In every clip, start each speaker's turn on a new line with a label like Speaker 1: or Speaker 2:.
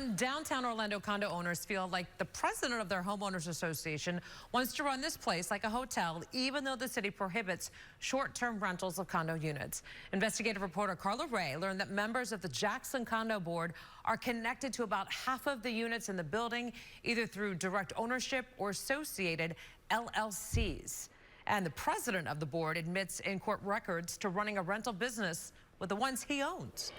Speaker 1: Some downtown Orlando condo owners feel like the president of their homeowners association wants to run this place like a hotel, even though the city prohibits short-term rentals of condo units. Investigative reporter Carla Ray learned that members of the Jackson Condo Board are connected to about half of the units in the building, either through direct ownership or associated LLCs. And the president of the board admits in court records to running a rental business with the ones he owns.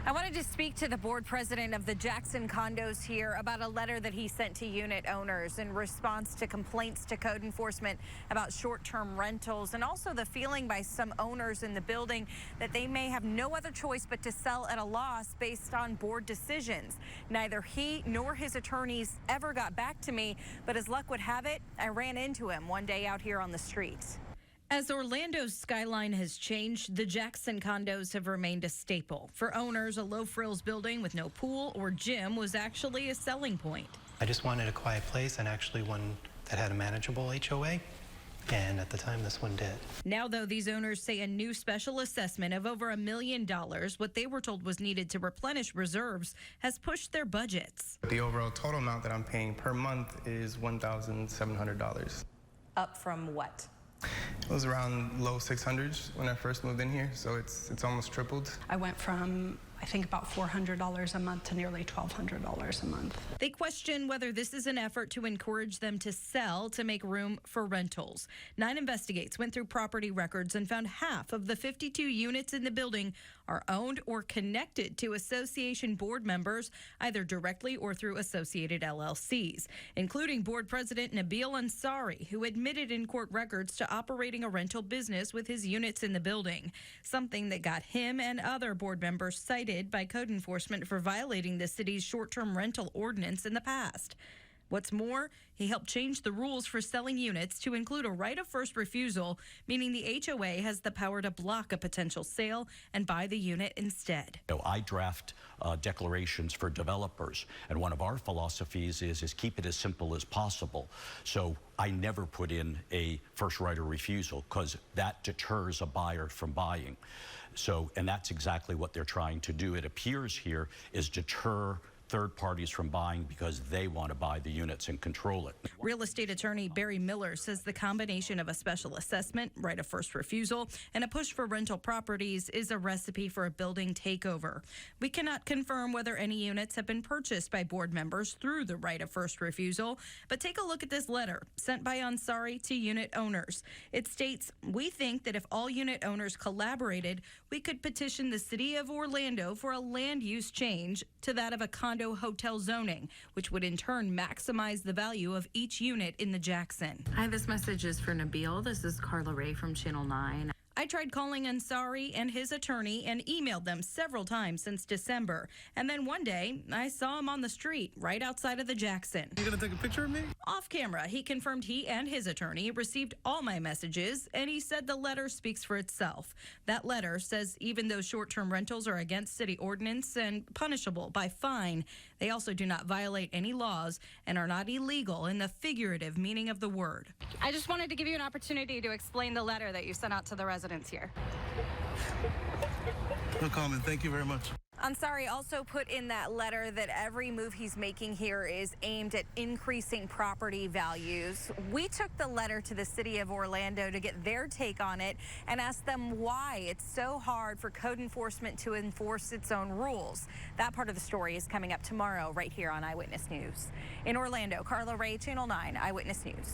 Speaker 2: I wanted to speak to the board president of the Jackson condos here about a letter that he sent to unit owners in response to complaints to code enforcement about short-term rentals, and also the feeling by some owners in the building that they may have no other choice but to sell at a loss based on board decisions. Neither he nor his attorneys ever got back to me, but as luck would have it, I ran into him one day out here on the streets. As Orlando's skyline has changed, the Jackson condos have remained a staple. For owners, a low-frills building with no pool or gym was actually a selling point.
Speaker 3: I just wanted a quiet place, and actually one that had a manageable HOA, and at the time this one did.
Speaker 2: Now, though, these owners say a new special assessment of over $1 million, what they were told was needed to replenish reserves, has pushed their budgets.
Speaker 4: The overall total amount that I'm paying per month is $1,700.
Speaker 2: Up from what?
Speaker 4: It was around low 600s when I first moved in here, so it's almost tripled.
Speaker 5: I went from, I think, about $400 a month to nearly $1,200 a month.
Speaker 2: They question whether this is an effort to encourage them to sell to make room for rentals. 9 Investigates went through property records and found half of the 52 units in the building are owned or connected to association board members, either directly or through associated LLCs, including board president Nabil Ansari, who admitted in court records to operating a rental business with his units in the building, something that got him and other board members cited by code enforcement for violating the city's short-term rental ordinance in the past. What's more, he helped change the rules for selling units to include a right of first refusal, meaning the HOA has the power to block a potential sale and buy the unit instead.
Speaker 6: I draft declarations for developers, and one of our philosophies is keep it as simple as possible. So I never put in a first right of refusal because that deters a buyer from buying. So, and that's exactly what they're trying to do. It appears here is deter third parties from buying because they want to buy the units and control it.
Speaker 2: Real estate attorney Barry Miller says the combination of a special assessment, right of first refusal, and a push for rental properties is a recipe for a building takeover. We cannot confirm whether any units have been purchased by board members through the right of first refusal, but take a look at this letter sent by Ansari to unit owners. It states, "We think that if all unit owners collaborated, we could petition the city of Orlando for a land use change to that of a condo hotel zoning, which would in turn maximize the value of each unit in the Jackson."
Speaker 7: Hi, this message is for Nabil. This is Carla Ray from Channel 9.
Speaker 2: I tried calling Ansari and his attorney and emailed them several times since December. And then one day, I saw him on the street right outside of the Jackson.
Speaker 4: You gonna take a picture of me?
Speaker 2: Off camera, he confirmed he and his attorney received all my messages, and he said the letter speaks for itself. That letter says even though short-term rentals are against city ordinance and punishable by fine, they also do not violate any laws and are not illegal in the figurative meaning of the word.
Speaker 8: I just wanted to give you an opportunity to explain the letter that you sent out to the residents here.
Speaker 4: No comment. Thank you very much.
Speaker 2: Ansari also put in that letter that every move he's making here is aimed at increasing property values. We took the letter to the city of Orlando to get their take on it and asked them why it's so hard for code enforcement to enforce its own rules. That part of the story is coming up tomorrow right here on Eyewitness News. In Orlando, Carla Ray, Channel 9 Eyewitness News.